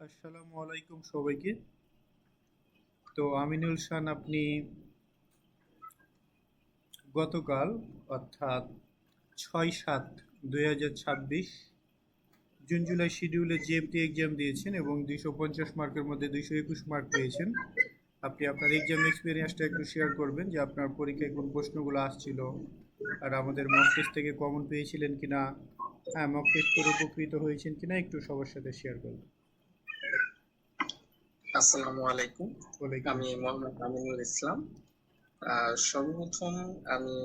আসসালামু আলাইকুম সবাইকে। তো আমিনুল শান, আপনি গতকাল অর্থাৎ 6-7-2026 জুন জুলাই শিডিউলে জিএমটি এক্সাম দিয়েছেন এবং 250 মার্কের মধ্যে 221 মার্ক পেয়েছেন। আপনি আপনার এক্সাম এক্সপিরিয়েন্সটা একটু শেয়ার করবেন যে আপনার পরীক্ষায় কোন প্রশ্নগুলো আসছিল, আর আমাদের মক টেস্ট থেকে কমন পেয়েছিলেন কিনা, হ্যাঁ মক টেস্ট করে উপকৃত হয়েছেন কিনা একটু সবার সাথে শেয়ার করবেন। আসসালামু আলাইকুম। ওয়ালাইকুম আমি আসসালাম। মোহাম্মদ আমিনুল ইসলাম। সর্বপ্রথম আমি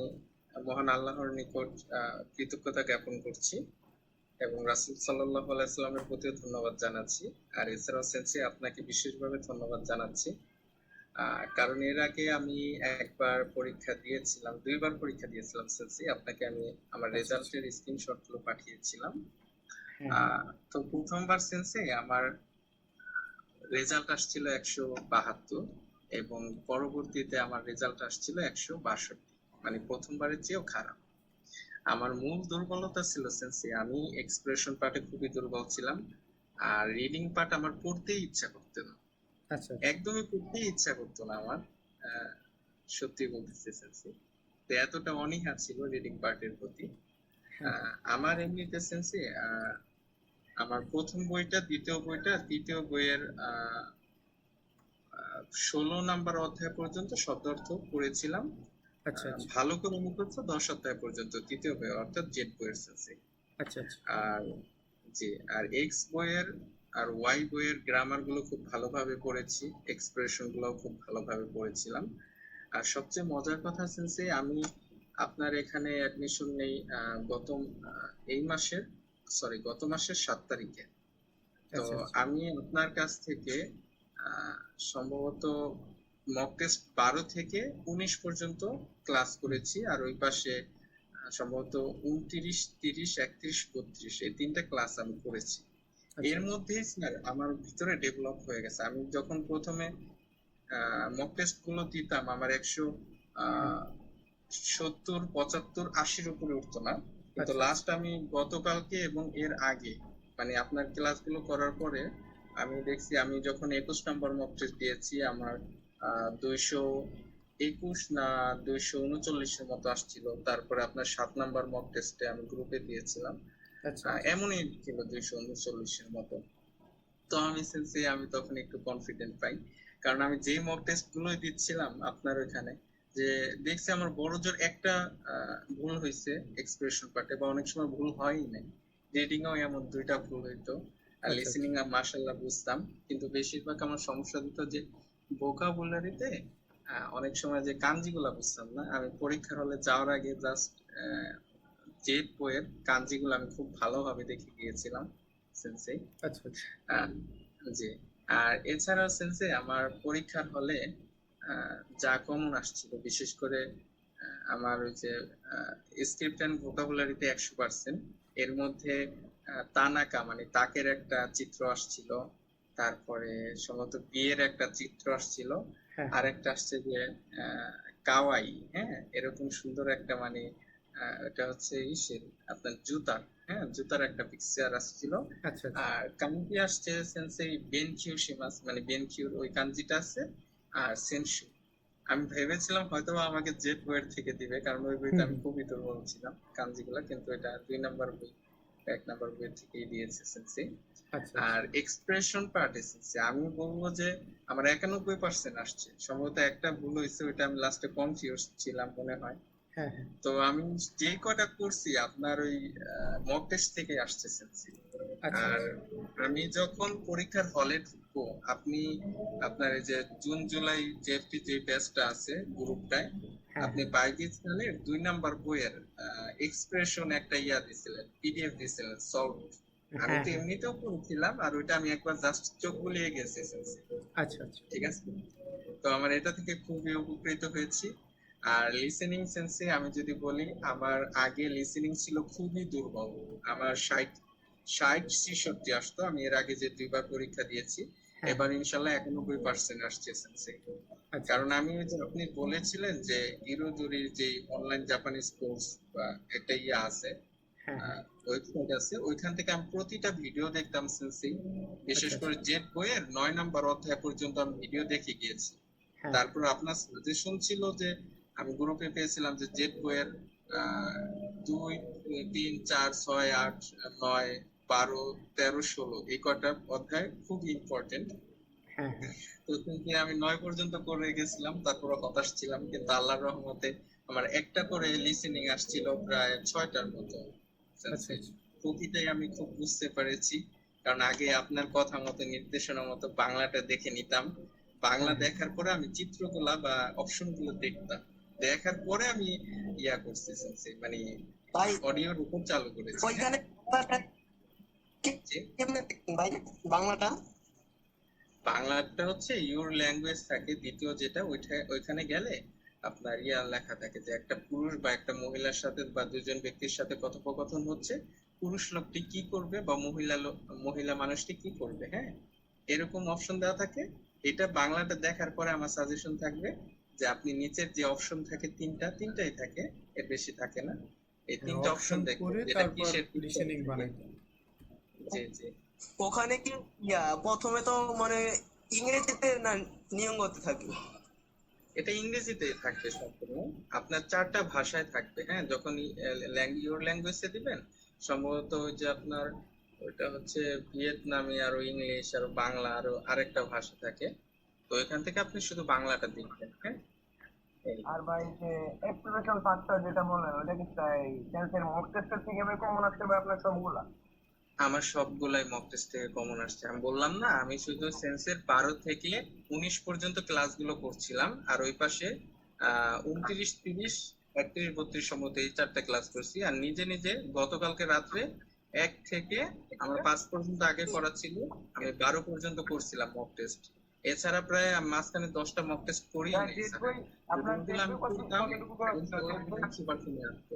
মহান আল্লাহর নিকট কৃতজ্ঞতা জ্ঞাপন করছি এবং রাসূল সাল্লাল্লাহু আলাইহি সাল্লামের প্রতিও ধন্যবাদ জানাচ্ছি। আর এছাড়াও সেন্সি আপনাকে বিশেষভাবে ধন্যবাদ জানাচ্ছি। কারণ এর আগে আমি একবার পরীক্ষা দিয়েছিলাম, ২ বার পরীক্ষা দিয়েছিলাম সেন্সি। আপনাকে আমি আমার আচ্ছা আচ্ছা। রেজাল্টের স্ক্রিনশটগুলো পাঠিয়েছিলাম। হ্যাঁ আ হ্যাঁ। তো প্রথমবার সেন্সি আমার রেজাল্ট আসছিল ১৭২ এবং পরবর্তীতে আমার রেজাল্ট আসছিল ১৬২। মানে প্রথমবারের চেয়েও খারাপ। আমার মূল দুর্বলতা ছিল সেন্সি আমি এক্সপ্রেশন পার্টে খুবই দুর্বল ছিলাম। আর রিডিং পার্ট আমার পড়তেই ইচ্ছা করতো না। আচ্ছা আচ্ছা। একদমই পড়তেই ইচ্ছা করতো না আমার। আ সত্যি বলতেছি সেন্সি। তো এতটা অনীহা ছিল রিডিং পার্টের প্রতি। আ হ্যাঁ হ্যাঁ। আমার এমনিতে সেন্সি আমার ১ম বইটা, ২য় বইটা, ৩য় বইয়ের ১৬ নাম্বার অধ্যায় পর্যন্ত শব্দার্থ পড়েছিলাম। আচ্ছা আচ্ছা। ভালো করে মুখস্থ ১০ অধ্যায় পর্যন্ত ৩য় বই অর্থাৎ জেড বইয়ের সেন্সে। আচ্ছা আচ্ছা। আর জি, আর এক্স বইয়ের আর ওয়াই বইয়ের গ্রামার গুলো খুব ভালোভাবে পড়েছি, এক্সপ্রেশন গুলো খুব ভালোভাবে পড়েছিলাম। আর সবচেয়ে মজার কথা সেন্সে আমি আপনার এখানে অ্যাডমিশন নেই গত এই মাসের গত মাসের ৭ তারিখে। তো আচ্ছা আচ্ছা। আমি আপনার কাছ থেকে সম্ভবত মক টেস্ট ১২ থেকে ১৯ পর্যন্ত ক্লাস হুম। করেছি। আর ওই পাশে সম্ভবত ২৯, ৩০, ৩১, ৩২ এই ৩ টা ক্লাস আমি করেছি। আচ্ছা এর আচ্ছা। মধ্যেই স্যার আমার ভিতরে ডেভেলপ হয়ে গেছে। আমি যখন ১ম এ মক টেস্ট গুলো দিতাম আমার ১০০ আ হুম। ৭০, ৭৫, ৮০ র উপরে উঠতো না। কিন্তু আচ্ছা আচ্ছা। লাস্ট আমি গতকালকে এবং এর আগে মানে আপনার ক্লাসগুলো করার পরে আমি দেখছি আমি যখন ২১ নম্বর মক টেস্ট দিয়েছি আমার ২২১ না ২৩৯ এর মতো আসছিল। তারপরে আপনার ৭ নাম্বার মক টেস্টে আমি গ্রুপে দিয়েছিলাম। আচ্ছা আচ্ছা। এমনই ছিল ২৩৯ এর মতো। তো আমি তখন একটু কনফিডেন্ট পাই। কারণ আমি যেই মক টেস্ট গুলোই দিচ্ছিলাম আপনার ওইখানে যে দেখছি আমার বড়জোর একটা ভুল হইছে এক্সপ্রেশন পার্টে বা অনেক সময় ভুল হয়ই নাই। রিডিং এও এমন ২ টা ভুল হইতো। আর আচ্ছা আচ্ছা। লিসেনিং মাশাআল্লাহ বুঝতাম। কিন্তু বেশিরভাগ আমার সমস্যা হতো যে ভোকাবুলারিতে অনেক সময় যে কাঞ্জিগুলা বুঝতাম না। আমি পরীক্ষার হলে যাওয়ার আগে জাস্ট জেড বইয়ের কাঞ্জিগুলো আমি খুব ভালোভাবে দেখে গিয়েছিলাম সেন্সেই। আচ্ছা আচ্ছা। আহ, জি। আর এছাড়াও সেন্সে আমার পরীক্ষার হলে যা কমন আসছিল বিশেষ করে আমার ওই যে স্ক্রিপ্ট অ্যান্ড ভোকাবুলারিতে ১০০%। এর মধ্যে তানাকা মানে তাকের একটা চিত্র আসছিল, তারপরে সম্ভবত বিয়ের একটা চিত্র আসছিল, হ্যাঁ আর হ্যাঁ। একটা আসছে যে কাওয়াই, হ্যাঁ এরকম সুন্দর একটা মানে এটা হচ্ছে ইসের আপনার জুতার, হ্যাঁ জুতার একটা পিকচার আসছিল। আচ্ছা আচ্ছা। আর কাঞ্জি আসছে সেন্সেই বেনকিউ শিমাস মানে বেনকিউর ওই কাঞ্জিটা আছে। আর সেনসু আমি ভেবেছিলাম হয়তো আমাকে জেড বইয়ের থেকে দিবে কারণ ওই বইটা হুম আমি হুম। খুবই দুর্বল ছিলাম কাঞ্জিগুলা, কিন্তু এটা ২ নাম্বার বই ১ নাম্বার বইয়ের থেকেই দিয়েছে সেন্সে। আচ্ছা আচ্ছা। আর এক্সপ্রেশন পার্ট এসেছে আমি বলবো যে আমার ৯১% আসছে, সম্ভবত একটা ভুল হয়েছে ওইটা আমি লাস্টে কনফিউজ ছিলাম মনে হয়। হ্যাঁ হ্যাঁ। তো আমি যে কটা করছি আপনার ওই মক টেস্ট থেকে আসছে সেন্সি। আচ্ছা আর আচ্ছা। আমি যখন পরীক্ষার হলে ঢুকবো আপনি আপনার এই যে জুন জুলাই জেএফটি যে ব্যাচটা আছে গ্রুপটায় হ্যাঁ আপনি হ্যাঁ। বাইজিৎ খানের ২ নাম্বার বইয়ের এক্সপ্রেশন একটা ইয়া দিছিলেন, পিডিএফ দিছিলেন সলভ। আমি হ্যাঁ তো হ্যাঁ। এমনিতেও পড়ছিলাম আর ওইটা আমি একবার জাস্ট চোখ বুলিয়ে গেছি sensei। আচ্ছা আচ্ছা। ঠিক আছে, তো আমার এটা থেকে খুবই উপকৃত হয়েছি। আর লিসেনিং সেন্সে আমি যদি বলি আমার আগে লিসেনিং ছিল খুবই দুর্বল। আমার ৬০ ৬০ ৬৬ আসতো, আমি এর আগে যে ২ বার পরীক্ষা দিয়েছি হ্যাঁ এবার হ্যাঁ। ইনশাল্লাহ ৯১% আসছে সেন্সে। আচ্ছা কারণ আচ্ছা। আমি ওই যে আপনি বলেছিলেন যে ইরোজুরির যে অনলাইন জাপানিজ কোর্স বা একটা ইয়ে আছে হ্যাঁ হ্যাঁ। ওয়েবসাইট আছে, ওইখান থেকে আমি প্রতিটা ভিডিও দেখতাম সেন্সি, বিশেষ আচ্ছা করে আচ্ছা। জেড বইয়ের 9 নম্বর অধ্যায় পর্যন্ত আমি ভিডিও দেখে গিয়েছি। হ্যাঁ তারপর আপনার সাজেশন ছিল যে আমি গ্রুপে পেয়েছিলাম যে জেড বইয়ের 2, 3, 4, 6, 8, 9, 12, 13, 16 এই কটা অধ্যায় খুব ইম্পর্টেন্ট। হ্যাঁ হ্যাঁ। তো কিন্তু আমি 9 পর্যন্ত করে গেছিলাম, তারপর হতাশ ছিলাম, কিন্তু আল্লাহর রহমতে আমার একটা করে লিসেনিং আসছিল প্রায় 6টার মতো। আচ্ছা আচ্ছা। প্রতিটাই আমি খুব বুঝতে পেরেছি, কারণ আগে আপনার কথা মতো নির্দেশনা মতো বাংলাটা দেখে নিতাম। বাংলা হ্যাঁ হ্যাঁ। দেখার পরে আমি চিত্রগুলা বা অপশন গুলো দেখতাম, দেখার পরে আমি ইয়া করছি sensei, মানে ভাই অডিওর উপর চালু করেছি। হ্যাঁ, ওইখানে বাংলাটা জি। কেমনে দেখতেন ভাই বাংলাটা? বাংলাটা হচ্ছে ইউর ল্যাঙ্গুয়েজ থাকে, দ্বিতীয় যেটা ওইখানে গেলে আপনার ইয়া লেখা থাকে যে একটা পুরুষ বা একটা মহিলার সাথে বা দুজন ব্যক্তির সাথে কথোপকথন হচ্ছে, পুরুষ লোকটি কি করবে বা মহিলা মানুষটি কি করবে, হ্যাঁ, এরকম অপশন দেওয়া থাকে। এটা বাংলাটা দেখার পরে আমার সাজেশন থাকবে যে আপনি নিচের যে অপশন থাকে তিনটাই থাকে, এর বেশি থাকে না, এই তিনটা অপশন অপশন দেখবেন করে যেটা তারপর কিসের লিসেনিং বানাইতে। জি জি। ওখানে কি প্রথমে তো মানে ইংরেজিতে না নিয়ঙ্গতে থাকে? এটা ইংরেজিতে থাকবে সম্পূর্ণ, আপনার 4টা ভাষায় থাকবে। হ্যাঁ, যখন ইউর ল্যাঙ্গুয়েজে দিবেন, সম্ভবত ওই যে আপনার ওইটা হচ্ছে ভিয়েতনামি, আরো ইংলিশ, আরো বাংলা, আরো আরেকটা ভাষা থাকে। তো এখান থেকে আপনি শুধু বাংলাটা দিবেন। হ্যাঁ, এই। আর ভাই যে এক্সপ্রেশন পার্টটা যেটা বললেন ওটা কি তাই সেন্সের মক টেস্টের থেকে বের কমন আসছে ভাই আপনার সবগুলা? আমার সবগুলাই মক টেস্ট থেকে কমন আসছে। আমি বললাম না, আমি শুধু সেন্সের 12 থেকে 19 পর্যন্ত ক্লাসগুলো করছিলাম, আর ওই পাশে 29, 30, 31, 32 সম্ভবত এই 4টা ক্লাস করছি। আর নিজে নিজে গতকালকে রাত্রে 1 থেকে আমার 5 পর্যন্ত আগে করা ছিল, আমি 12 পর্যন্ত করছিলাম মক টেস্ট। এছাড়া প্রায় আমি মাঝখানে 10টা মক টেস্ট করি ভাই নাই। জেড বই আপনার রুমগুলো জেড আমি বই করতাম, কতটুকু করা ছিল? কিন্তু জেড বই, 90% আসতো।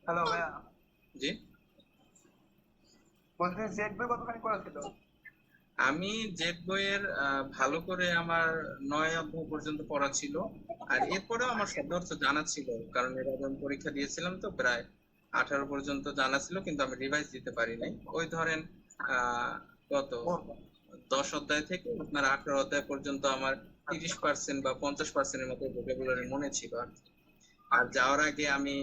হ্যালো ভাইয়া, জি। বলছি জেড বই কতখানি করা ছিল? আমি জেড বইয়ের ভালো করে আমার 9 অধ্যায় পর্যন্ত পড়া ছিল, আর এরপরেও আমার শব্দ অর্থ জানা ছিল, কারণ এর আগে আমি পরীক্ষা দিয়েছিলাম, তো প্রায় 18 পর্যন্ত জানা ছিল, কিন্তু আমি রিভাইজ দিতে পারি নাই। ওই ধরেন কত ও, 10 অধ্যায় থেকে আপনার 18 অধ্যায় পর্যন্ত আমার 30% বা 50%-এর মতো ভোকাবুলারি মনে ছিল আর কি। আর যাওয়ার আগে আমি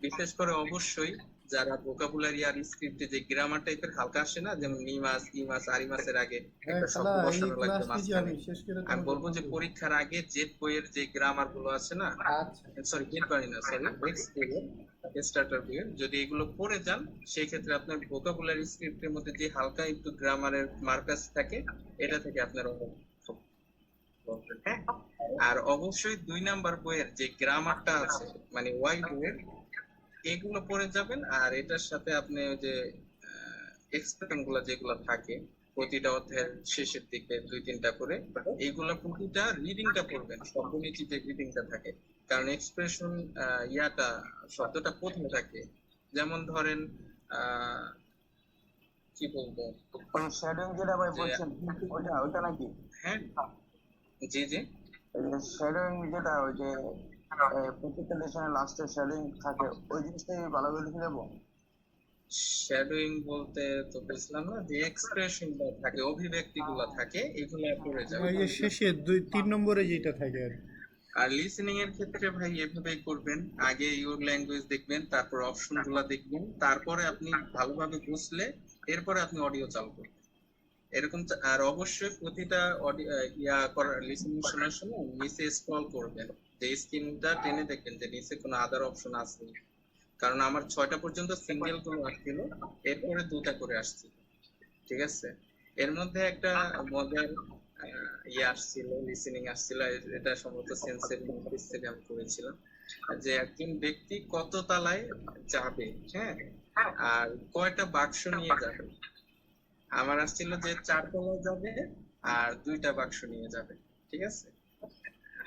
বিশেষ করে অবশ্যই যারা ভোকাবুলারি আর স্ক্রিপ্টে যে গ্রামার টাইপের হালকা আসে না, যেমন নিমাস ইমাস আরিমাসের আগে হ্যাঁ একটা খালা, শব্দ এই বসানো লাগবে ক্লাসটি যে মাঝখানে, আমি শেষ করে আমি তোমাকে বলবো ফোন যে দিব। পরীক্ষার আগে জেড বইয়ের যে গ্রামার গুলো আছে না, আচ্ছা। সরি জেড বই না, সরি এক্স বইয়ের স্টার্টার বইয়ের, যদি এগুলো পড়ে যান, সেই ক্ষেত্রে আপনার ভোকাবুলারি স্ক্রিপ্টের মধ্যে যে হালকা একটু গ্রামারের মার্কাস থাকে, এটা থেকে আপনার বলবেন, হ্যাঁ। আর অবশ্যই 2 নাম্বার বইয়ের যে গ্রামারটা আছে, মানে ওয়াই বইয়ের, এগুলো পড়ে যাবেন। আর এটার সাথে আপনি ওই যে এক্সপ্রেশন গুলো যেগুলো থাকে প্রতিটা অধ্যায়ের শেষের দিকে 2-3টা করে, এইগুলো প্রতিটা রিডিংটা পড়বেন, শব্দ নিচে যে রিডিংটা থাকে, কারণ এক্সপ্রেশন ইয়াটা শব্দটা কোথায় থাকে, যেমন ধরেন আহ কি বলবো, ওই শ্যাডোইং যেটা ভাই যে বলছেন ওইটা ওইটা নাকি? হ্যাঁ, জি জি। শ্যাডোইং যেটা ওই যে প্রত্যেকটা লেসনের লাস্টে শ্যাডোইং থাকে, ওই জিনিসটাই ভালো করে লিখে দেবো? শ্যাডোইং বলতে তো বুঝলাম না, যে এক্সপ্রেশন থাকে, অভিব্যক্তি গুলা থাকে, এগুলা পড়ে যাবে। ওই যে শেষে 2-3 নম্বরে যেটা থাকে আর কি। আর লিসেনিং এর ক্ষেত্রে ভাই এভাবেই করবেন, আগে ইউর ল্যাঙ্গুয়েজ দেখবেন, তারপর অপশন গুলা দেখবেন, তারপরে আপনি ভালোভাবে বুঝলে এরপরে আপনি অডিও চালু করবেন, এরকম আর অবশ্যই প্রতিটা অডিও ইয়া করার লিসেনিং শোনার সময় নিচে স্ক্রল করবেন, যে স্ক্রিনটা টেনে দেখবেন যে নিচে কোনো আদার অপশন আছে, কারণ আমার 6টা পর্যন্ত সিঙ্গেল গুলো আসছিল, এরপরে 2টা করে আসছে, ঠিক আছে। এর মধ্যে একটা মজার ইয়ে আসছিল, লিসেনিং আসছিল, এটা সম্ভবত সেন্সের নোটিস থেকে আমি করেছিলাম, যে একজন ব্যক্তি কত তলায় যাবে, হ্যাঁ, আর কয়টা বাক্স নিয়ে যাবে। আমার আসছিল যে 4 তলায় যাবে আর 2টা বাক্স নিয়ে যাবে, ঠিক আছে,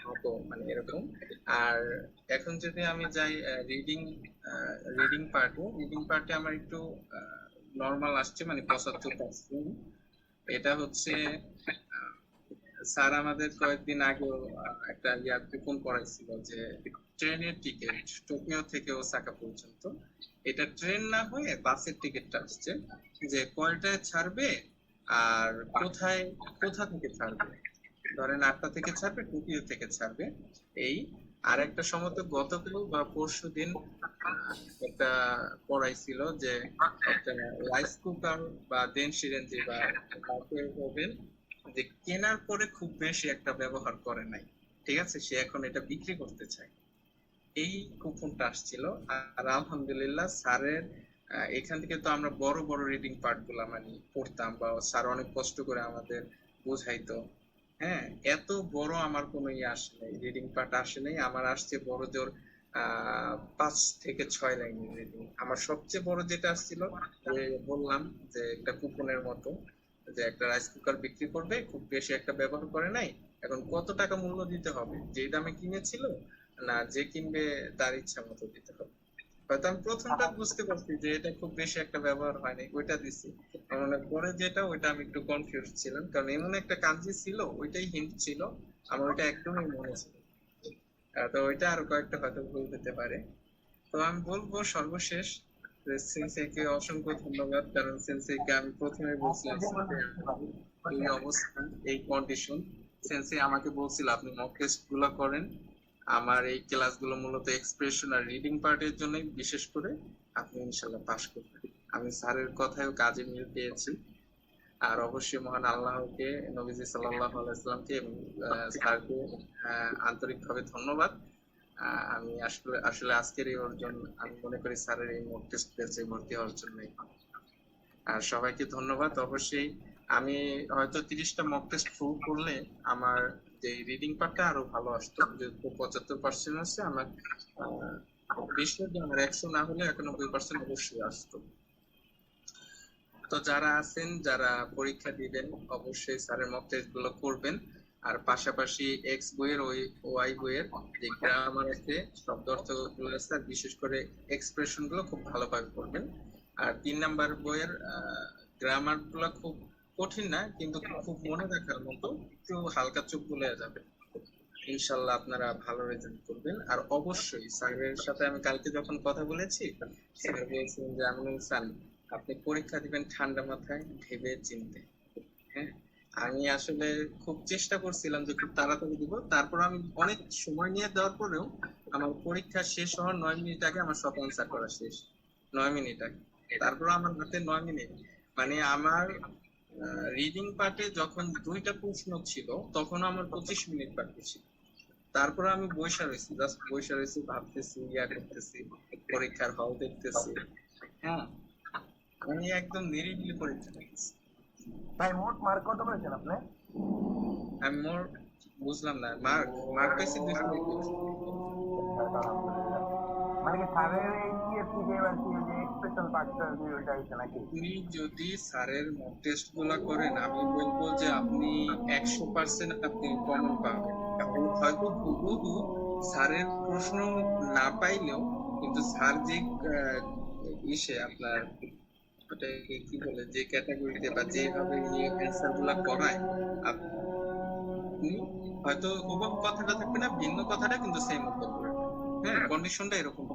হতো মানে এরকম। আর এখন যদি আমি যাই রিডিং পার্টে আমার একটু নর্মাল আসছে, মানে 75%। এটা হচ্ছে স্যার আমাদের কয়েকদিন আগে একটা কুপন পড়াইছিল যে ট্রেনের টিকিট টোকিও থেকে ওসাকা পর্যন্ত। এটা ট্রেন না হয়ে বাসের টিকিটটা আসছে, যে কয়টায় ছাড়বে আর কোথায়, কোথা থেকে ছাড়বে। ধরেন 8টা থেকে ছাড়বে, টোকিও থেকে ছাড়বে এই। আর একটা সম্ভবত গতকাল বা পরশুদিন একটা পড়াইছিল যে একটা রাইস কুকার বা দেনশিরেঞ্জি বা মাইক্রোওয়েভ ওভেন যে কেনার পরে খুব বেশি একটা ব্যবহার করে নাই, ঠিক আছে, সে এখন এটা বিক্রি করতে চায়। এই কুপনটা আসছিল। আর আলহামদুলিল্লাহ স্যারের এখান থেকে তো আমরা বড় বড় রিডিং পার্ট গুলা মানে পড়তাম, বা স্যার অনেক কষ্ট করে আমাদের বোঝাইতো। হ্যাঁ, এত বড় আমার কোনো ইয়ে আসে নাই, রিডিং পার্ট আসে নাই। আমার আসছে বড় জোর 5 থেকে 6 লাইনের রিডিং। আমার সবচেয়ে বড় যেটা আসছিল, যে বললাম যে একটা কুপনের মতো, যে একটা রাইস কুকার বিক্রি করবে, খুব বেশি একটা ব্যবহার করে নাই, এখন কত টাকা মূল্য দিতে হবে, যে দামে কিনেছিল না যে কিনবে তার ইচ্ছা মতো দিতে হবে। হয়তো আমি প্রথমটা বুঝতে পারছি যে এটা খুব বেশি একটা ব্যবহার হয়নি, ওইটা দিছি। মানে পরে যেটা, ওইটা আমি একটু কনফিউজ ছিলাম, কারণ এমন একটা কাঞ্জি ছিল, ওইটাই হিন্ট ছিল, আমার ওইটা একদমই মনে ছিল। তো ওইটা আর কয়েকটা হয়তো ভুল হতে পারে। তো আমি বলবো সর্বশেষ যে সেন্সেইকে অসংখ্য ধন্যবাদ, কারণ সেন্সেইকে আমি প্রথমে বলছিলাম এই অবস্থা, এই কন্ডিশন, সেন্সেই আমাকে বলছিল আপনি মক টেস্ট গুলো করেন, আমার এই ক্লাসগুলো মূলত এক্সপ্রেশন আর রিডিং পার্টের জন্য, বিশেষ করে আপনি ইনশাল্লাহ পাশ করবেন। আমি স্যারের কথায়ও কাজে মিল পেয়েছি। আর অবশ্যই মহান আল্লাহকে, নবীজি সাল্লাল্লাহু আলাইহি সাল্লামকে এবং স্যারকে আন্তরিকভাবে ধন্যবাদ। আমি আসলে আসলে আজকের এই অর্জন আমি মনে করি স্যারের এই মক টেস্ট ব্যাচে ভর্তি হওয়ার জন্যই। আর সবাইকে ধন্যবাদ। অবশ্যই আমি হয়তো 30টা মক টেস্ট ফুল করলে আমার যে রিডিং পার্টটা আরো ভালো আসতো, যেহেতু 75% আছে আমার, 20 মধ্যে আমার 100 না হলে 91% অবশ্যই আসতো। তো যারা আছেন, যারা পরীক্ষা দিবেন, অবশ্যই স্যারের মক টেস্ট গুলো করবেন। আর পাশাপাশি এক্স বইয়ের ওই ওয়াই বইয়ের যে গ্রামার আছে, শব্দ অর্থ গুলো আছে, আর বিশেষ করে এক্সপ্রেশন গুলো খুব ভালোভাবে করবেন। আর 3 নাম্বার বইয়ের গ্রামার গুলো খুব কঠিন না, কিন্তু খুব মনে রাখার মতো, একটু হালকা চোখ বুলে যাবে। ইনশাল্লাহ আপনারা ভালো রেজাল্ট করবেন। আর অবশ্যই স্যারের সাথে আমি কালকে যখন কথা বলেছি, স্যার বলছিলেন যে আমিনুল স্যার আপনি পরীক্ষা দিবেন ঠান্ডা মাথায়, ভেবে চিন্তে। হ্যাঁ, আমি আসলে খুব চেষ্টা করছিলাম যে খুব তাড়াতাড়ি দিব, তারপর আমি অনেক সময় নিয়ে দেওয়ার পরেও আমার পরীক্ষা শেষ হওয়ার 9 মিনিট আগে আমার সব অ্যান্সার করা শেষ। 9 মিনিট আগে, তারপর আমার হাতে 9 মিনিট। মানে আমার রিডিং পার্টে যখন 2টা প্রশ্ন ছিল, তখন আমার 25 মিনিট বাকি ছিল। তারপর আমি বইসা রয়েছি, জাস্ট বইসা রয়েছি, ভাবতেছি, ইয়া করতেছি, পরীক্ষার হল দেখতেছি। হ্যাঁ, আমি একদম নিরিবিলি পরীক্ষা দিতেছি। ভাই মোট মার্ক কত পেয়েছেন আপনি? আমি মোর বুঝলাম না, মার্ক মার্ক পেয়েছি 221। মানে কি স্যারের এই টিএসসি যে এবার কি যে এক্সপ্রেশন পার্টটা যে ওইটা হইছে নাকি? আপনি যদি স্যারের মক টেস্ট গুলা করেন, আমি বলবো যে আপনি 100% আপনি কমন পাবেন। এবং হয়তো হুবহু স্যারের প্রশ্ন না পাইলেও, কিন্তু স্যার যে ইসে আপনার ওটাকে কি বলে, যে ক্যাটাগরিতে বা যেভাবে অ্যান্সার গুলা করায়, আপনি হয়তো হুবহু কথাটা থাকবে না, ভিন্ন কথাটা কিন্তু সেম উত্তর করবেন। হ্যাঁ, কন্ডিশনটা এরকম।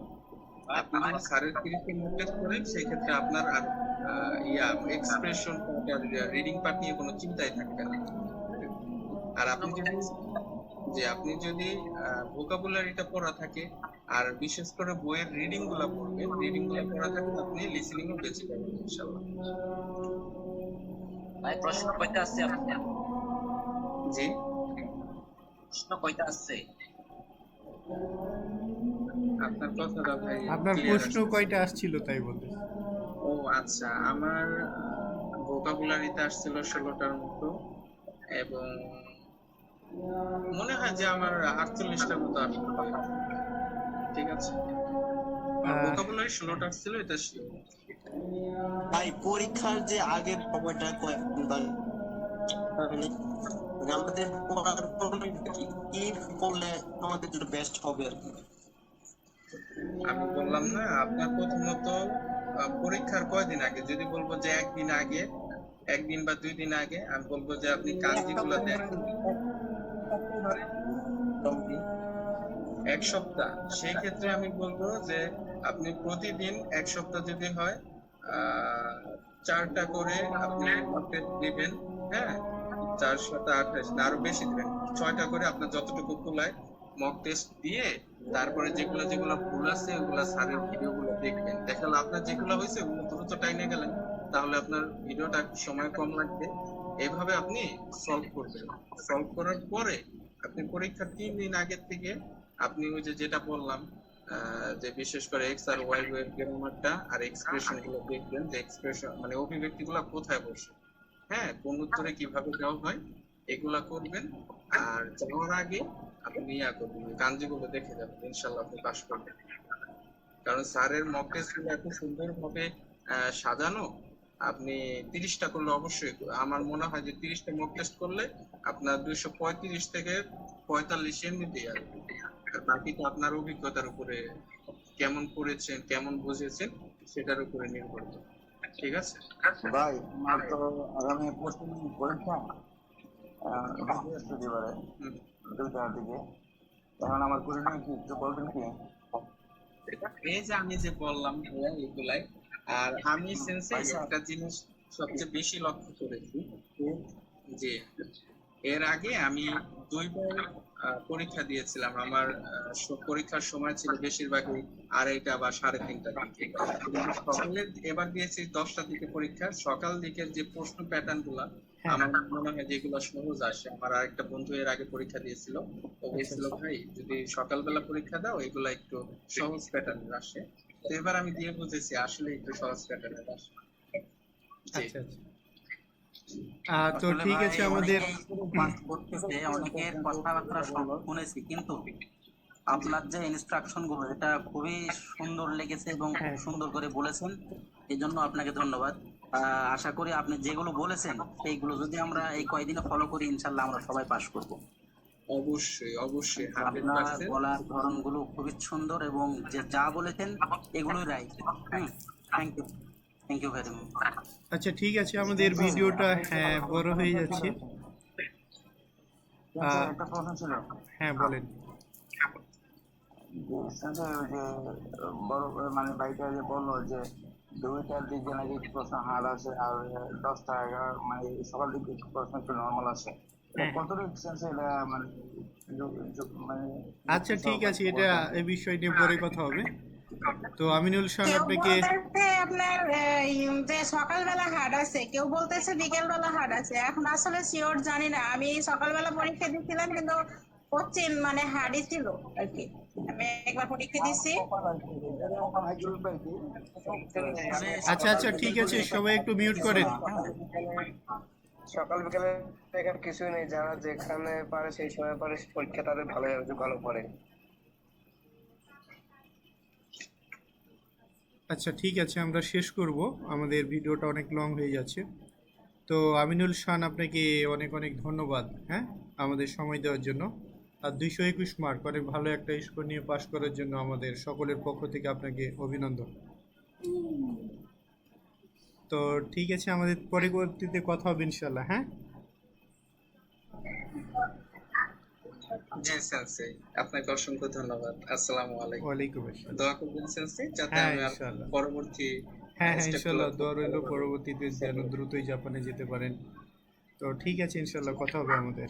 আপনি যদি স্যারের 30 মক টেস্ট করেন, সেই ক্ষেত্রে আপনার আর expression part are reading part নিয়ে কোনো চিন্তাই থাকবে না। আর আপনি যদি ভোকাবুলারিটা পড়া থাকে, আর বিশেষ করে বইয়ের রিডিং গুলা পড়বেন, রিডিং গুলা পড়া থাকে, আপনি লিসেনিংও বেঁচে যাবেন ইনশাআল্লাহ। ভাই প্রশ্ন কয়টা আছে আপনার? জি, প্রশ্ন কয়টা আছে? আপনার কথাটা ভাই আপনার ক্লিয়ার প্রশ্ন আসছে। কয়টা আসছিল তাই বলতে। ও আচ্ছা, আমার ভোকাবুলারিতে আসছিল 16টার মতো, এবং মনে হয় যে আমার 48টার মতো আসতে পারে। ঠিক আছে, আমার ভোকাবুলারি 16টা আসছিল, এটা শিওর। ভাই পরীক্ষার যে আগের সময়টা কয়েকদিন মানে আমাদের পড়ার কি করলে আমাদের জন্য বেস্ট হবে আর কি? আমি বললাম না, আপনার প্রথমত পরীক্ষার কয়দিন আগে, যদি বলবো যে একদিন আগে, একদিন বা 2 দিন আগে, আমি বলবো যে আপনি কাঞ্জি গুলো দেখেন। এক সপ্তাহ, সেই ক্ষেত্রে আমি বলবো যে আপনি প্রতিদিন এক সপ্তাহ যদি হয় 4টা করে আপনি মক টেস্ট দিবেন। হ্যাঁ, 4 7 28 না, আরো বেশি দিবেন, 6টা করে আপনার যতটুকু কুলায় মক টেস্ট দিয়ে তারপরে যেগুলো যেগুলো ভুল আছে ওগুলা স্যারের ভিডিও গুলো দেখবেন। দেখালে আপনার যেগুলো হয়েছে ওগুলো দ্রুত টাইনে গেলেন, তাহলে আপনার ভিডিওটা সময় কম লাগবে। এইভাবে আপনি সলভ করবেন। সলভ করার পরে আপনি পরীক্ষার 3 দিন আগের থেকে আপনি ওই যে যেটা বললাম যে বিশেষ করে এক্স আর ওয়াই এর গ্রামারটা আর এক্সপ্রেশন গুলো দেখবেন, যে এক্সপ্রেশন মানে অভিব্যক্তি গুলো কোথায় বসে, হ্যাঁ, কোন উত্তরে কিভাবে দেওয়া হয়, এগুলা করবেন। আর যাওয়ার আগে আপনি ইয়া করবেন, গাঞ্জিগুলো দেখে যাবেন, ইনশাল্লাহ আপনি পাস করবেন। কারণ স্যারের মক টেস্ট গুলো এত সুন্দরভাবে সাজানো, আপনি 30টা করলে অবশ্যই, আমার মনে হয় যে 30টা মক টেস্ট করলে আপনার 235 থেকে 45 এমনিতেই আসবে। আর বাকিটা আপনার অভিজ্ঞতার উপরে, কেমন পড়েছেন কেমন বুঝেছেন সেটার উপরে নির্ভর করে। ঠিক আছে ভাই, আমার তো আগামী পরশু পরীক্ষা, বৃহস্পতিবারে হুম। 2টার দিকে। এখন আমার পরিণাম কি একটু বলবেন কি? এই যে আমি যে বললাম ভাইয়া এগুলাই, আর আমি সেন্সে একটা জিনিস সবচেয়ে বেশি লক্ষ্য করেছি যে এর আগে আমি 2বার পরীক্ষা দিয়েছিলাম। আমার পরীক্ষার সময় ছিল বেশিরভাগই 2:30 বা 3:30টার দিকে। সকালে এবার দিয়েছি 10টার দিকে পরীক্ষা। সকাল দিকের যে প্রশ্ন প্যাটার্ন গুলা আমার মনে হয় যেগুলো সহজ আসে। আমার আরেকটা বন্ধু এর আগে পরীক্ষা দিয়েছিল, ও বলছিল ভাই যদি সকালবেলা পরীক্ষা দাও এগুলা একটু সহজ প্যাটার্নের আসে। তো এবার আমি দিয়ে বুঝেছি আসলে একটু সহজ প্যাটার্নের আসে। জি। আচ্ছা তো আসলে ঠিক ভাই, আছে, আমাদের অনেকেই পাস করতেছে, অনেকের কথাবার্তা সব শুনেছি, কিন্তু আপনার যে ইনস্ট্রাকশন গুলো এটা খুবই সুন্দর লেগেছে এবং খুব সুন্দর করে বলেছেন, এই জন্য আপনাকে ধন্যবাদ। আশা করি আপনি যেগুলো বলেছেন সেইগুলো যদি আমরা এই কয়দিনে ফলো করি, ইনশাল্লাহ আমরা সবাই পাস করব। অবশ্যই অবশ্যই আপনার 100%। বলার ধরন গুলো খুবই সুন্দর এবং যে যা বলেছেন এগুলোই right. Thank you very much. আচ্ছা ঠিক আছে, আমাদের ভিডিওটা বড় হয়ে যাচ্ছে। একটা প্রশ্ন ছিল। হ্যাঁ বলেন। যে বড় মানে ভাইটা যে বললো যে 2টার দিকে নাকি প্রশ্ন হার্ড আছে আর 10টা 11 মানে সকাল দিকে প্রশ্ন একটু নর্মাল আছে। কতটুকু সেন্স এটা মানে মানে আচ্ছা ঠিক আছে, এটা এই বিষয় নিয়ে পরে কথা হবে। তো আমিনুল শাহ কেউ আপনাকে বলতেছে আপনার যে সকালবেলা হাট আছে, কেউ বলতেছে বিকেলবেলা হাট আছে। এখন আসলে শিওর জানি না, আমি সকালবেলা পরীক্ষা দিচ্ছিলাম কিন্তু কোচিং মানে হাটই ছিল আর কি। আমি একবার পরীক্ষা দিচ্ছি। আচ্ছা ঠিক আছে, সবাই একটু মিউট করেন। সকাল বিকালে দেখার কিছুই নেই, যারা যেখানে পারে সেই সময় পারে পরীক্ষা তাদের ভালো হবে, ভালো পড়ে। আচ্ছা ঠিক আছে, আমরা শেষ করব, আমাদের ভিডিওটা অনেক লং হয়ে যাচ্ছে। তো আমিনুল শান আপনাকে অনেক অনেক ধন্যবাদ, হ্যাঁ, আমাদের সময় দেওয়ার জন্য। আর 221 মার্ক, অনেক ভালো একটা স্কোর নিয়ে পাস করার জন্য আমাদের সকলের পক্ষ থেকে আপনাকে অভিনন্দন। তো ঠিক আছে, আমাদের পরবর্তীতে কথা হবে ইনশাল্লাহ। হ্যাঁ, জি সেন্সেই, আপনাকে অসংখ্য ধন্যবাদ। আসসালামু আলাইকুম। ওয়ালাইকুম আসসালাম। দোয়া করবেন সেন্সেই যাতে হ্যাঁ আমি আর ইনশাল্লাহ, পরবর্তী হ্যাঁ স্টেপগুলো ইনশাল্লাহ, খুব দোয়া রইল ভালোভাবে পরবর্তীতে যেন দ্রুতই জাপানে যেতে পারেন। তো ঠিক আছে ইনশাল্লাহ, কথা হবে আমাদের।